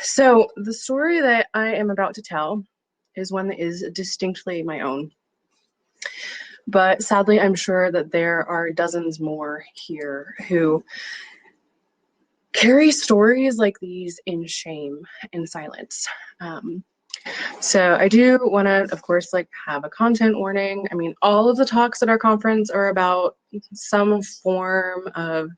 So, the story that I am about to tell is one that is distinctly my own. But sadly, I'm sure that there are dozens more here who carry stories like these in shame and silence. Um, so I do want to, of course, have a content warning. I mean, all of the talks at our conference are about some form of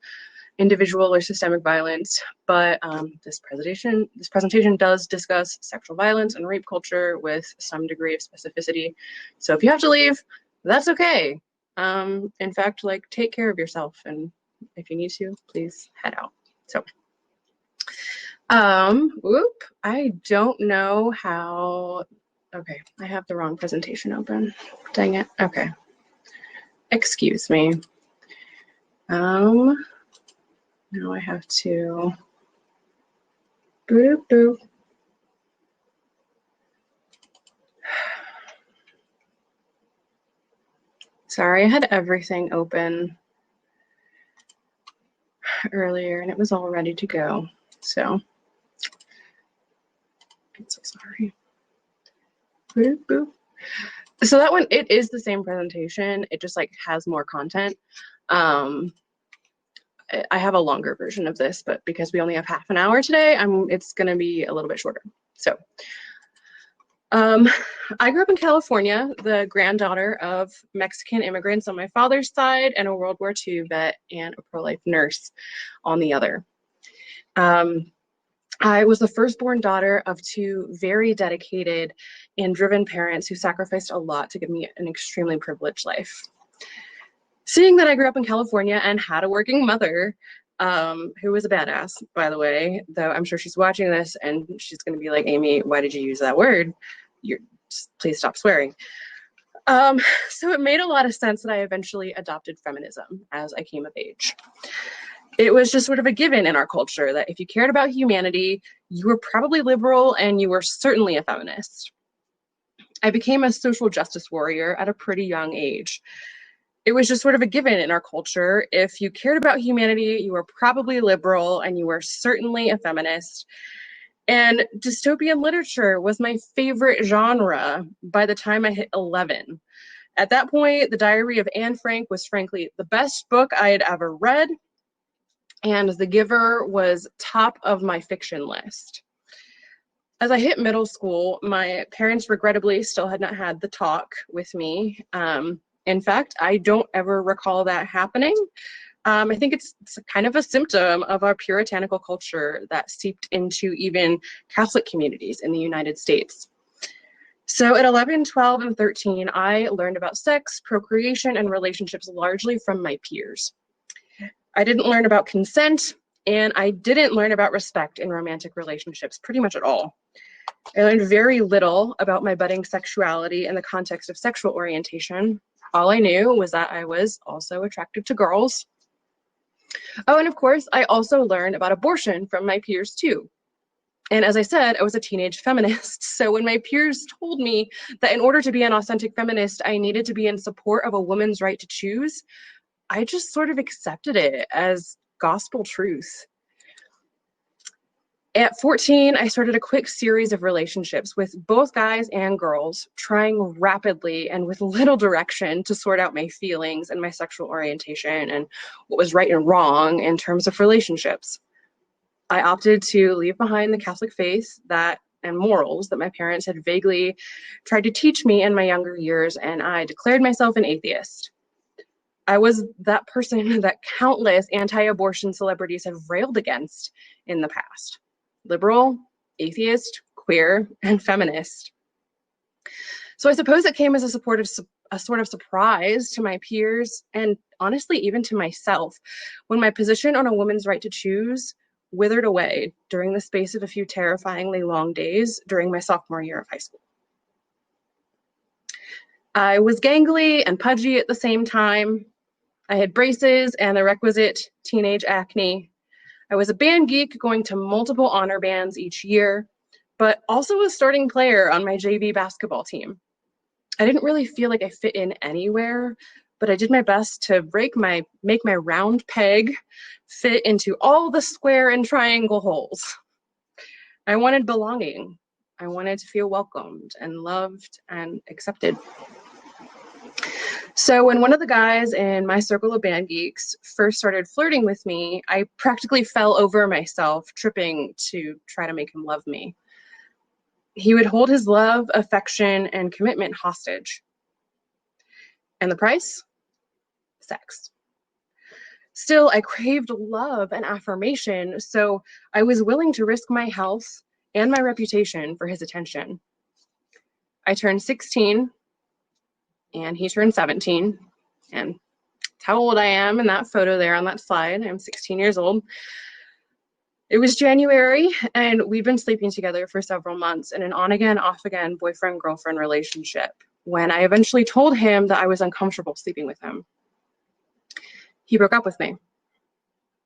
individual or systemic violence, but this presentation does discuss sexual violence and rape culture with some degree of specificity. So if you have to leave, that's okay. In fact, take care of yourself, and if you need to, please head out. So, I don't know how. Okay, I have the wrong presentation open. Dang it. Okay, excuse me. Now I have to. Boop boop. Sorry, I had everything open earlier and it was all ready to go. So I'm so sorry. Boop boop. So that one, it is the same presentation. It just has more content. I have a longer version of this, but because we only have half an hour today, it's gonna be a little bit shorter. So I grew up in California, the granddaughter of Mexican immigrants on my father's side and a World War II vet and a pro-life nurse on the other. I was the firstborn daughter of two very dedicated and driven parents who sacrificed a lot to give me an extremely privileged life. Seeing that I grew up in California and had a working mother, who was a badass, by the way, though I'm sure she's watching this and she's going to be like, Aimee, why did you use that word? Please stop swearing. So it made a lot of sense that I eventually adopted feminism as I came of age. It was just sort of a given in our culture that if you cared about humanity, you were probably liberal and you were certainly a feminist. I became a social justice warrior at a pretty young age. It was just sort of a given in our culture. If you cared about humanity, you were probably liberal and you were certainly a feminist. And dystopian literature was my favorite genre by the time I hit 11. At that point, The Diary of Anne Frank was frankly the best book I had ever read, and The Giver was top of my fiction list. As I hit middle school, my parents regrettably still had not had the talk with me. In fact, I don't ever recall that happening. I think it's kind of a symptom of our puritanical culture that seeped into even Catholic communities in the United States. So at 11, 12, and 13, I learned about sex, procreation, and relationships largely from my peers. I didn't learn about consent, and I didn't learn about respect in romantic relationships pretty much at all. I learned very little about my budding sexuality in the context of sexual orientation. All I knew was that I was also attracted to girls. Oh, and of course, I also learned about abortion from my peers too. And as I said, I was a teenage feminist. So when my peers told me that in order to be an authentic feminist, I needed to be in support of a woman's right to choose, I just sort of accepted it as gospel truth. At 14, I started a quick series of relationships with both guys and girls, trying rapidly and with little direction to sort out my feelings and my sexual orientation and what was right and wrong in terms of relationships. I opted to leave behind the Catholic faith and morals that my parents had vaguely tried to teach me in my younger years, and I declared myself an atheist. I was that person that countless anti-abortion celebrities have railed against in the past. Liberal, atheist, queer, and feminist. So I suppose it came as a sort of surprise to my peers, and honestly, even to myself, when my position on a woman's right to choose withered away during the space of a few terrifyingly long days during my sophomore year of high school. I was gangly and pudgy at the same time. I had braces and the requisite teenage acne. I was a band geek going to multiple honor bands each year, but also a starting player on my JV basketball team. I didn't really feel like I fit in anywhere, but I did my best to make my round peg fit into all the square and triangle holes. I wanted belonging. I wanted to feel welcomed and loved and accepted. So when one of the guys in my circle of band geeks first started flirting with me, I practically fell over myself, tripping to try to make him love me. He would hold his love, affection, and commitment hostage. And the price? Sex. Still, I craved love and affirmation, so I was willing to risk my health and my reputation for his attention. I turned 16, and he turned 17, and that's how old I am in that photo there on that slide. I'm 16 years old. It was January, and we'd been sleeping together for several months in an on-again, off-again boyfriend-girlfriend relationship when I eventually told him that I was uncomfortable sleeping with him. He broke up with me.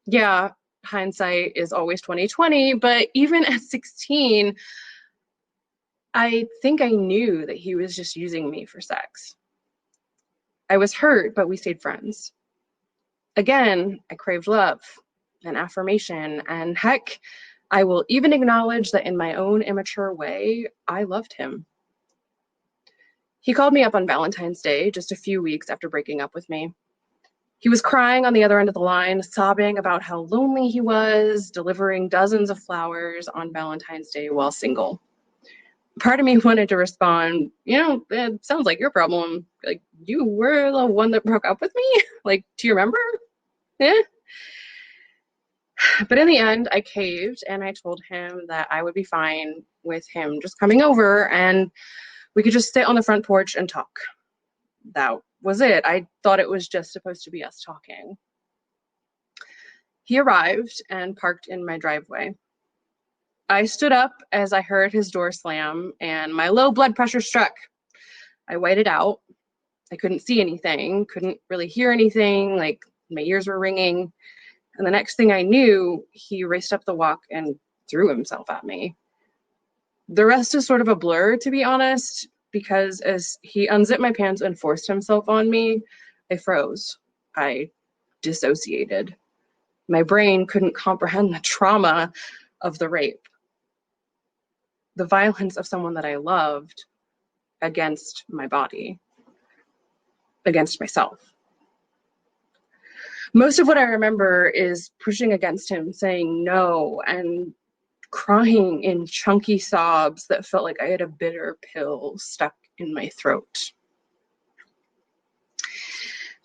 Yeah, hindsight is always 20/20, but even at 16, I think I knew that he was just using me for sex. I was hurt, but we stayed friends. Again, I craved love and affirmation, and heck, I will even acknowledge that in my own immature way, I loved him. He called me up on Valentine's Day, just a few weeks after breaking up with me. He was crying on the other end of the line, sobbing about how lonely he was, delivering dozens of flowers on Valentine's Day while single. Part of me wanted to respond, it sounds like your problem. Like, you were the one that broke up with me? Like, do you remember? Yeah. But in the end, I caved and I told him that I would be fine with him just coming over and we could just sit on the front porch and talk. That was it. I thought it was just supposed to be us talking. He arrived and parked in my driveway. I stood up as I heard his door slam and my low blood pressure struck. I waited out. I couldn't see anything, couldn't really hear anything, like my ears were ringing. And the next thing I knew, he raced up the walk and threw himself at me. The rest is sort of a blur, to be honest, because as he unzipped my pants and forced himself on me, I froze. I dissociated. My brain couldn't comprehend the trauma of the rape, the violence of someone that I loved against my body, against myself. Most of what I remember is pushing against him, saying no, and crying in chunky sobs that felt like I had a bitter pill stuck in my throat.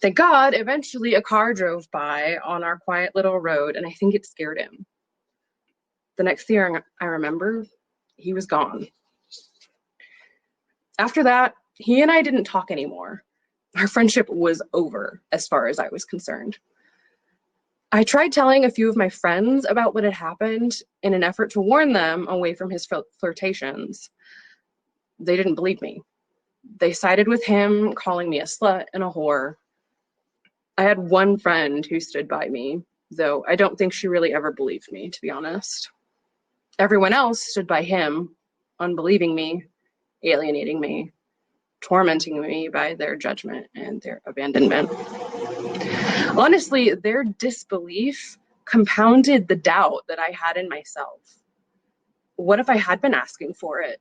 Thank God, eventually a car drove by on our quiet little road, and I think it scared him. The next thing I remember, he was gone. After that, he and I didn't talk anymore. Our friendship was over, as far as I was concerned. I tried telling a few of my friends about what had happened in an effort to warn them away from his flirtations. They didn't believe me. They sided with him, calling me a slut and a whore. I had one friend who stood by me, though I don't think she really ever believed me, to be honest. Everyone else stood by him, unbelieving me, alienating me, tormenting me by their judgment and their abandonment. Honestly, their disbelief compounded the doubt that I had in myself. What if I had been asking for it?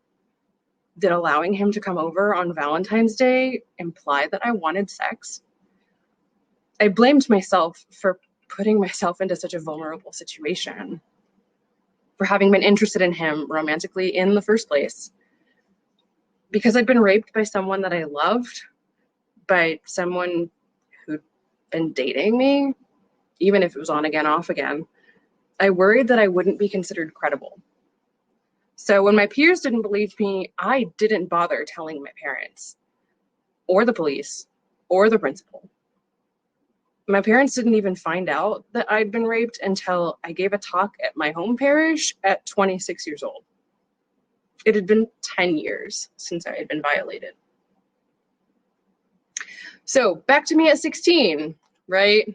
Did allowing him to come over on Valentine's Day imply that I wanted sex? I blamed myself for putting myself into such a vulnerable situation, for having been interested in him romantically in the first place. Because I'd been raped by someone that I loved, by someone who'd been dating me, even if it was on again, off again, I worried that I wouldn't be considered credible. So when my peers didn't believe me, I didn't bother telling my parents, or the police, or the principal. My parents didn't even find out that I'd been raped until I gave a talk at my home parish at 26 years old. It had been 10 years since I had been violated. So back to me at 16, right?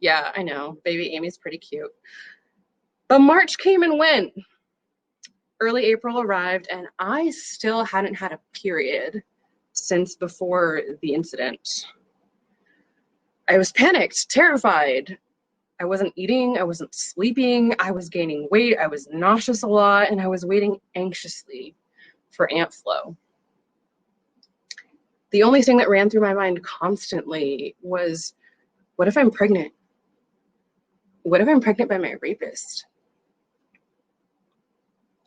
Yeah, I know, baby Amy's pretty cute. But March came and went. Early April arrived and I still hadn't had a period since before the incident. I was panicked, terrified. I wasn't eating, I wasn't sleeping, I was gaining weight, I was nauseous a lot, and I was waiting anxiously for Aunt Flo. The only thing that ran through my mind constantly was, what if I'm pregnant? What if I'm pregnant by my rapist?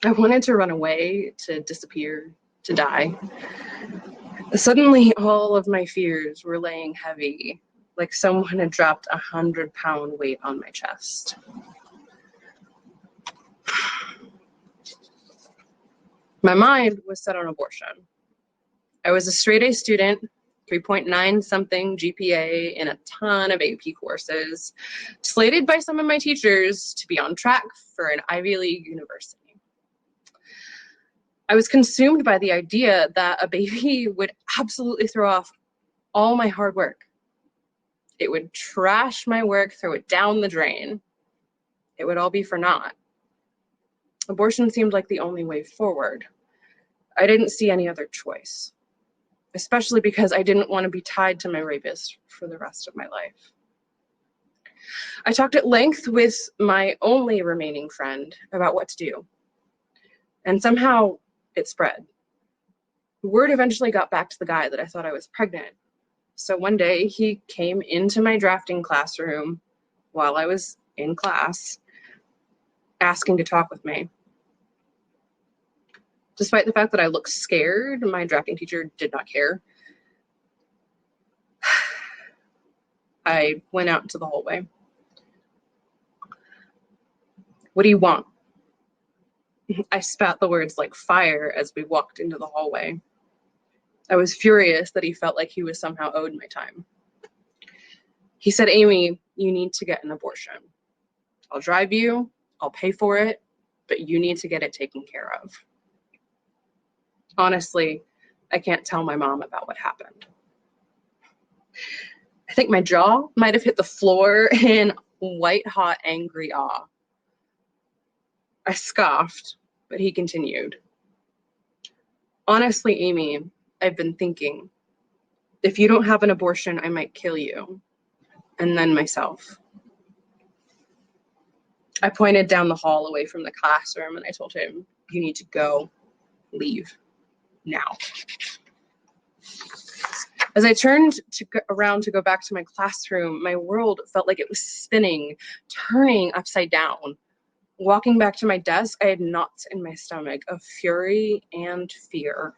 I wanted to run away, to disappear, to die. Suddenly, all of my fears were laying heavy, like someone had dropped 100-pound weight on my chest. My mind was set on abortion. I was a straight-A student, 3.9 something GPA in a ton of AP courses, slated by some of my teachers to be on track for an Ivy League university. I was consumed by the idea that a baby would absolutely throw off all my hard work. It would trash my work, throw it down the drain. It would all be for naught. Abortion seemed like the only way forward. I didn't see any other choice, especially because I didn't want to be tied to my rapist for the rest of my life. I talked at length with my only remaining friend about what to do, and somehow it spread. Word eventually got back to the guy that I thought I was pregnant. So one day he came into my drafting classroom while I was in class, asking to talk with me. Despite the fact that I looked scared, my drafting teacher did not care. I went out into the hallway. What do you want? I spat the words like fire as we walked into the hallway. I was furious that he felt like he was somehow owed my time. He said, Aimee, you need to get an abortion. I'll drive you, I'll pay for it, but you need to get it taken care of. Honestly, I can't tell my mom about what happened. I think my jaw might have hit the floor in white-hot, angry awe. I scoffed, but he continued. Honestly, Aimee, I've been thinking, if you don't have an abortion, I might kill you, and then myself. I pointed down the hall away from the classroom and I told him, you need to go, leave, now. As I turned around to go back to my classroom, my world felt like it was spinning, turning upside down. Walking back to my desk, I had knots in my stomach of fury and fear.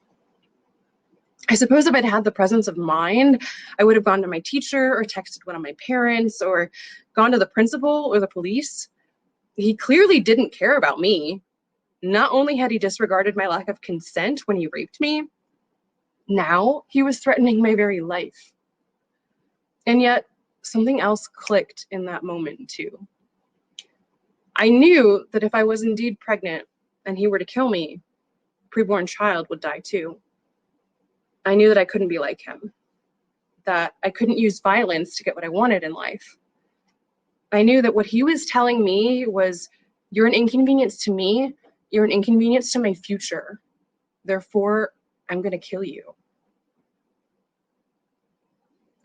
I suppose if I'd had the presence of mind, I would have gone to my teacher or texted one of my parents or gone to the principal or the police. He clearly didn't care about me. Not only had he disregarded my lack of consent when he raped me, now he was threatening my very life. And yet, something else clicked in that moment too. I knew that if I was indeed pregnant and he were to kill me, a preborn child would die too. I knew that I couldn't be like him, that I couldn't use violence to get what I wanted in life. I knew that what he was telling me was, you're an inconvenience to me, you're an inconvenience to my future. Therefore, I'm going to kill you.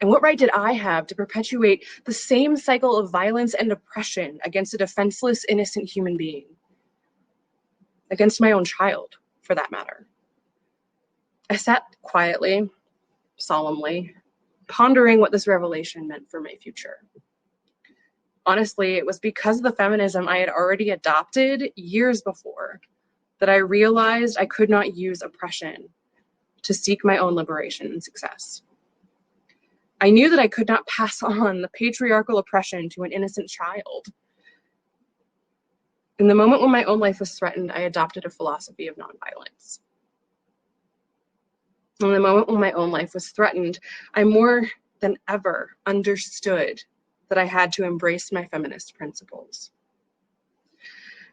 And what right did I have to perpetuate the same cycle of violence and oppression against a defenseless, innocent human being? Against my own child, for that matter. I sat quietly, solemnly, pondering what this revelation meant for my future. Honestly, it was because of the feminism I had already adopted years before that I realized I could not use oppression to seek my own liberation and success. I knew that I could not pass on the patriarchal oppression to an innocent child. In the moment when my own life was threatened, I adopted a philosophy of nonviolence. In the moment when my own life was threatened, I more than ever understood that I had to embrace my feminist principles.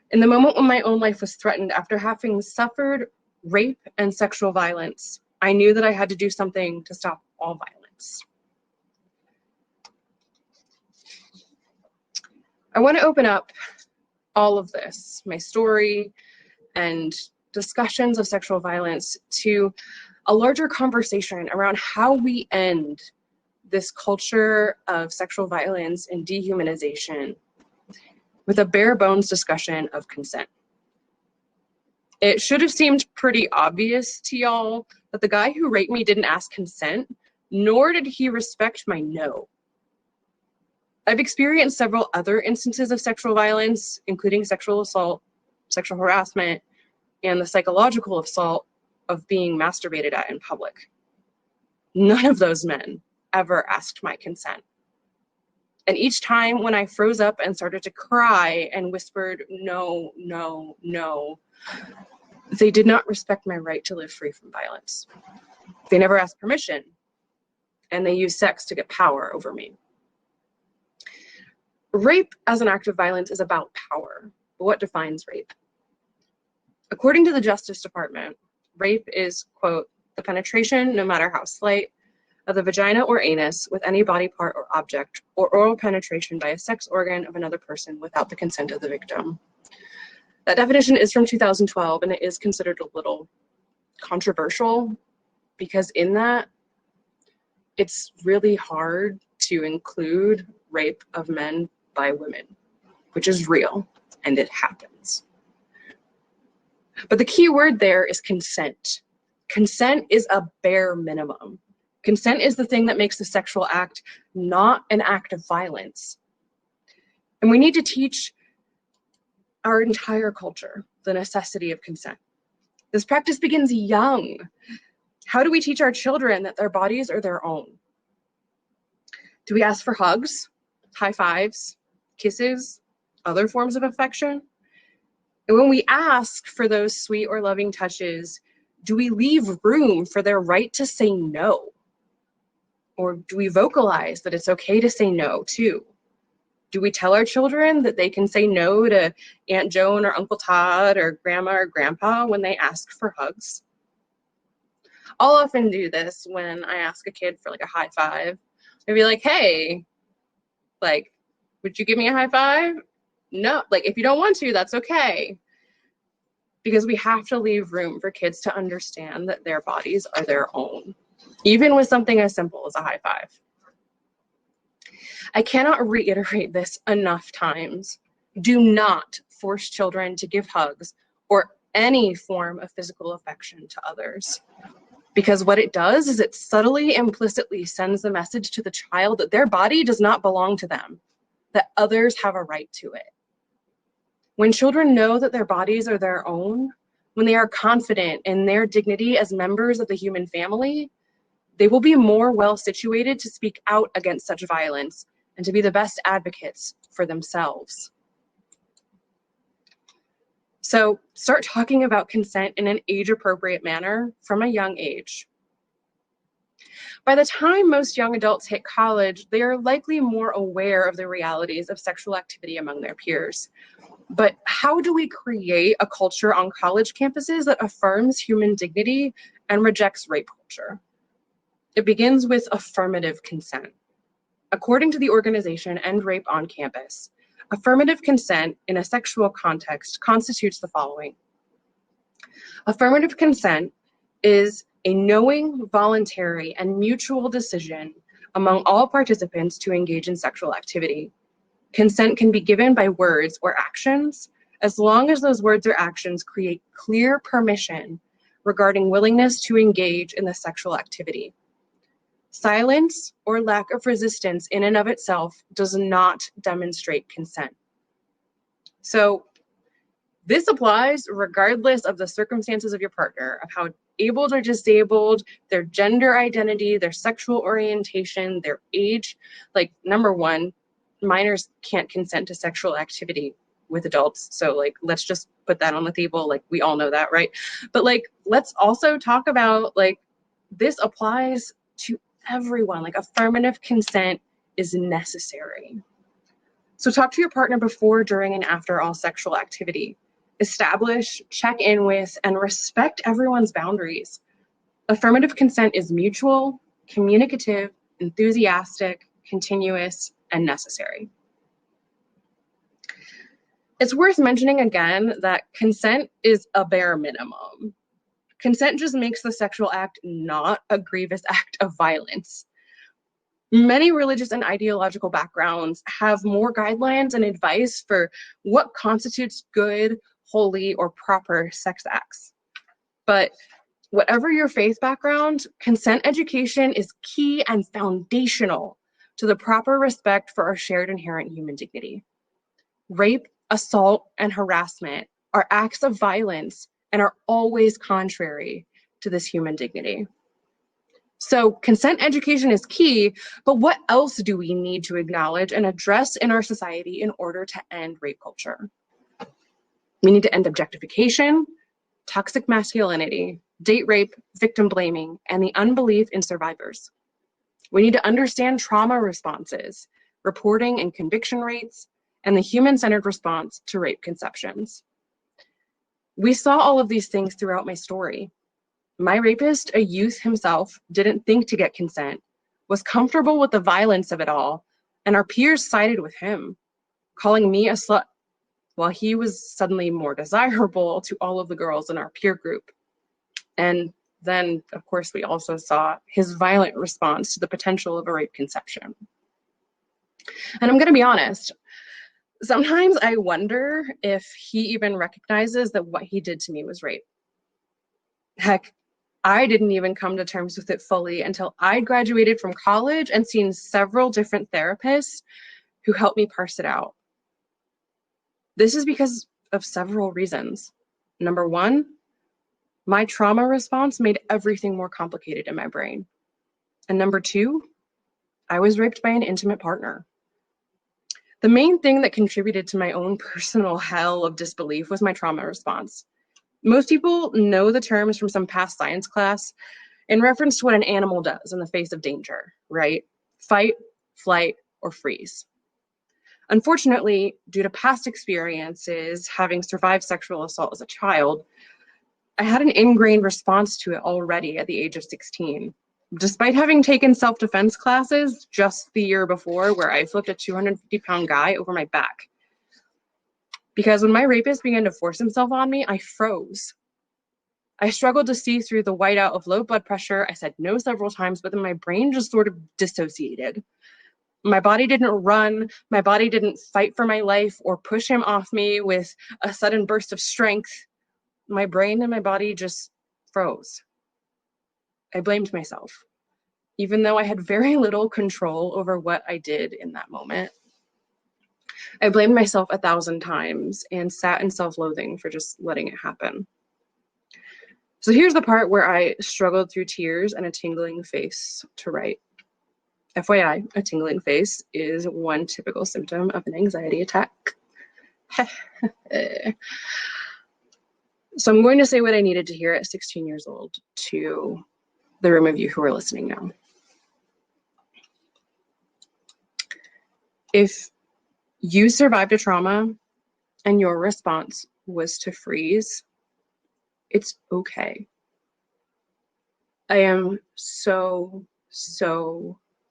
In the moment when my own life was threatened, after having suffered rape and sexual violence, I knew that I had to do something to stop all violence. I want to open up all of this, my story and discussions of sexual violence, to a larger conversation around how we end this culture of sexual violence and dehumanization with a bare bones discussion of consent. It should have seemed pretty obvious to y'all that the guy who raped me didn't ask consent, nor did he respect my no. I've experienced several other instances of sexual violence, including sexual assault, sexual harassment, and the psychological assault of being masturbated at in public. None of those men ever asked my consent. And each time when I froze up and started to cry and whispered, no, no, no, they did not respect my right to live free from violence. They never asked permission, and they used sex to get power over me. Rape as an act of violence is about power. But what defines rape? According to the Justice Department, rape is, quote, the penetration, no matter how slight, of the vagina or anus with any body part or object, or oral penetration by a sex organ of another person without the consent of the victim. That definition is from 2012, and it is considered a little controversial because in that, it's really hard to include rape of men by women, which is real, and it happens. But the key word there is consent. Consent is a bare minimum. Consent is the thing that makes the sexual act not an act of violence. And we need to teach our entire culture the necessity of consent. This practice begins young. How do we teach our children that their bodies are their own? Do we ask for hugs, high fives, kisses, other forms of affection? And when we ask for those sweet or loving touches, do we leave room for their right to say no? Or do we vocalize that it's okay to say no too? Do we tell our children that they can say no to Aunt Joan or Uncle Todd or Grandma or Grandpa when they ask for hugs? I'll often do this when I ask a kid for like a high five. I'd be like, hey, like, would you give me a high five? No, like if you don't want to, that's okay. Because we have to leave room for kids to understand that their bodies are their own, even with something as simple as a high five. I cannot reiterate this enough times. Do not force children to give hugs or any form of physical affection to others. Because what it does is it subtly, implicitly sends the message to the child that their body does not belong to them, that others have a right to it. When children know that their bodies are their own, when they are confident in their dignity as members of the human family, they will be more well situated to speak out against such violence and to be the best advocates for themselves. So start talking about consent in an age-appropriate manner from a young age. By the time most young adults hit college, they are likely more aware of the realities of sexual activity among their peers. But how do we create a culture on college campuses that affirms human dignity and rejects rape culture? It begins with affirmative consent. According to the organization End Rape on Campus, affirmative consent in a sexual context constitutes the following. Affirmative consent is a knowing, voluntary, and mutual decision among all participants to engage in sexual activity. Consent can be given by words or actions, as long as those words or actions create clear permission regarding willingness to engage in the sexual activity. Silence or lack of resistance in and of itself does not demonstrate consent. So this applies regardless of the circumstances of your partner, of how abled or disabled, their gender identity, their sexual orientation, their age. Like, number one, minors can't consent to sexual activity with adults. So like, let's just put that on the table. Like, we all know that, right? But like, let's also talk about like, this applies to everyone. Like, affirmative consent is necessary. So talk to your partner before, during, and after all sexual activity. Establish, check in with, and respect everyone's boundaries. Affirmative consent is mutual, communicative, enthusiastic, continuous, and necessary. It's worth mentioning again that consent is a bare minimum. Consent just makes the sexual act not a grievous act of violence. Many religious and ideological backgrounds have more guidelines and advice for what constitutes good, holy, or proper sex acts. But whatever your faith background, consent education is key and foundational to the proper respect for our shared inherent human dignity. Rape, assault, and harassment are acts of violence and are always contrary to this human dignity. So consent education is key, but what else do we need to acknowledge and address in our society in order to end rape culture? We need to end objectification, toxic masculinity, date rape, victim blaming, and the unbelief in survivors. We need to understand trauma responses, reporting and conviction rates, and the human-centered response to rape conceptions. We saw all of these things throughout my story. My rapist, a youth himself, didn't think to get consent, was comfortable with the violence of it all, and our peers sided with him, calling me a slut, while he was suddenly more desirable to all of the girls in our peer group. And then, of course, we also saw his violent response to the potential of a rape conception. And I'm going to be honest, sometimes I wonder if he even recognizes that what he did to me was rape. Heck, I didn't even come to terms with it fully until I graduated from college and seen several different therapists who helped me parse it out. This is because of several reasons. Number one, my trauma response made everything more complicated in my brain. And number two, I was raped by an intimate partner. The main thing that contributed to my own personal hell of disbelief was my trauma response. Most people know the terms from some past science class in reference to what an animal does in the face of danger, right? Fight, flight, or freeze. Unfortunately, due to past experiences, having survived sexual assault as a child, I had an ingrained response to it already at the age of 16. Despite having taken self-defense classes just the year before, where I flipped a 250-pound guy over my back. Because when my rapist began to force himself on me, I froze. I struggled to see through the whiteout of low blood pressure. I said no several times, but then my brain just sort of dissociated. My body didn't run. My body didn't fight for my life or push him off me with a sudden burst of strength. My brain and my body just froze. I blamed myself, even though I had very little control over what I did in that moment. I blamed myself 1,000 times and sat in self-loathing for just letting it happen. So here's the part where I struggled through tears and a tingling face to write. FYI, a tingling face is one typical symptom of an anxiety attack. So I'm going to say what I needed to hear at 16 years old to the room of you who are listening now. If you survived a trauma and your response was to freeze, it's okay. I am so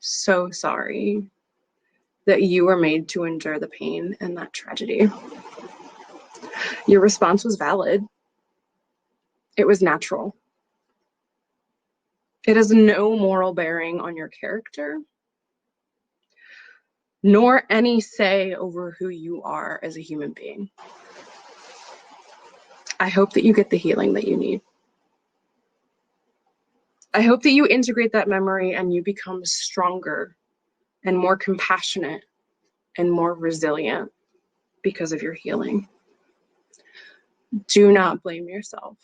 sorry that you were made to endure the pain and that tragedy. Your response was valid. It was natural. It has no moral bearing on your character, nor any say over who you are as a human being. I hope that you get the healing that you need. I hope that you integrate that memory and you become stronger and more compassionate and more resilient because of your healing. Do not blame yourself.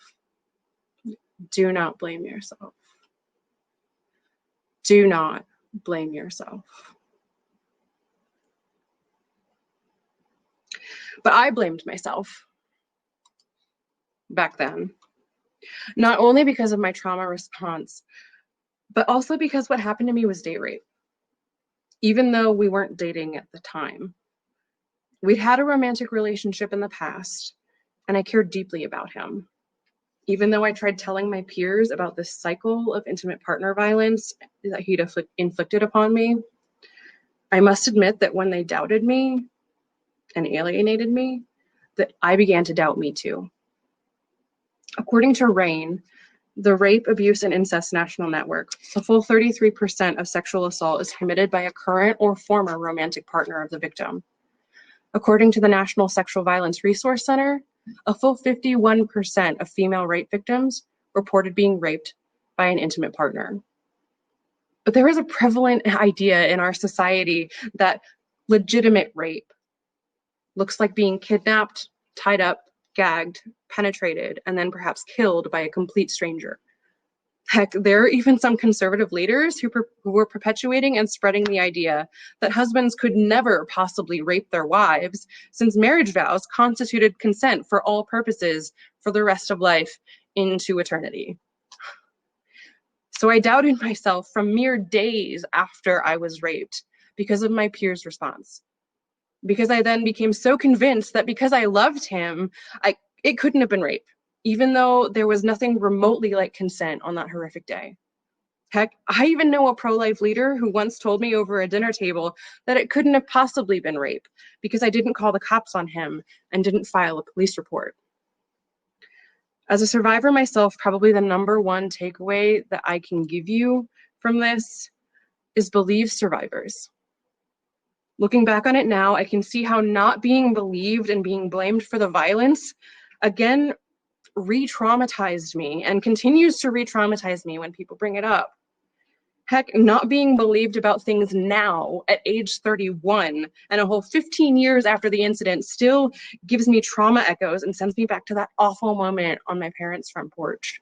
Do not blame yourself. Do not blame yourself. But I blamed myself back then, not only because of my trauma response, but also because what happened to me was date rape. Even though we weren't dating at the time, we'd had a romantic relationship in the past, and I cared deeply about him. Even though I tried telling my peers about this cycle of intimate partner violence that he'd inflicted upon me, I must admit that when they doubted me and alienated me, that I began to doubt me too. According to Rain, the Rape, Abuse, and Incest National Network, a full 33% of sexual assault is committed by a current or former romantic partner of the victim. According to the National Sexual Violence Resource Center, a full 51% of female rape victims reported being raped by an intimate partner. But there is a prevalent idea in our society that legitimate rape looks like being kidnapped, tied up, gagged, penetrated, and then perhaps killed by a complete stranger. Heck, there are even some conservative leaders who were perpetuating and spreading the idea that husbands could never possibly rape their wives, since marriage vows constituted consent for all purposes for the rest of life into eternity. So I doubted myself from mere days after I was raped because of my peers' response. Because I then became so convinced that because I loved him, it couldn't have been rape, even though there was nothing remotely like consent on that horrific day. Heck, I even know a pro-life leader who once told me over a dinner table that it couldn't have possibly been rape because I didn't call the cops on him and didn't file a police report. As a survivor myself, probably the number one takeaway that I can give you from this is believe survivors. Looking back on it now, I can see how not being believed and being blamed for the violence, again, re-traumatized me and continues to re-traumatize me when people bring it up. Heck, not being believed about things now at age 31 and a whole 15 years after the incident still gives me trauma echoes and sends me back to that awful moment on my parents' front porch.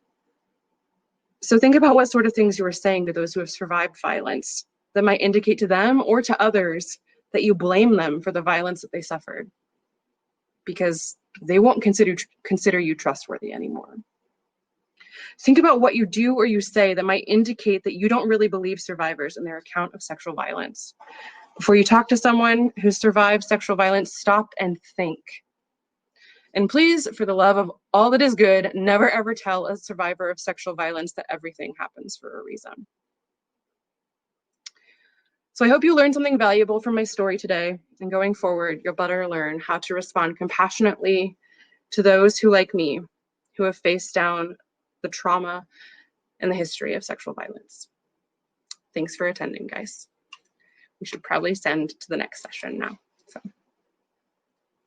So think about what sort of things you are saying to those who have survived violence that might indicate to them or to others that you blame them for the violence that they suffered, because they won't consider you trustworthy anymore. Think about what you do or you say that might indicate that you don't really believe survivors and their account of sexual violence. Before you talk to someone who survived sexual violence, stop and think. And please, for the love of all that is good, never ever tell a survivor of sexual violence that everything happens for a reason. So I hope you learned something valuable from my story today, and going forward, you'll better learn how to respond compassionately to those who, like me, who have faced down the trauma and the history of sexual violence. Thanks for attending, guys. We should probably send to the next session now.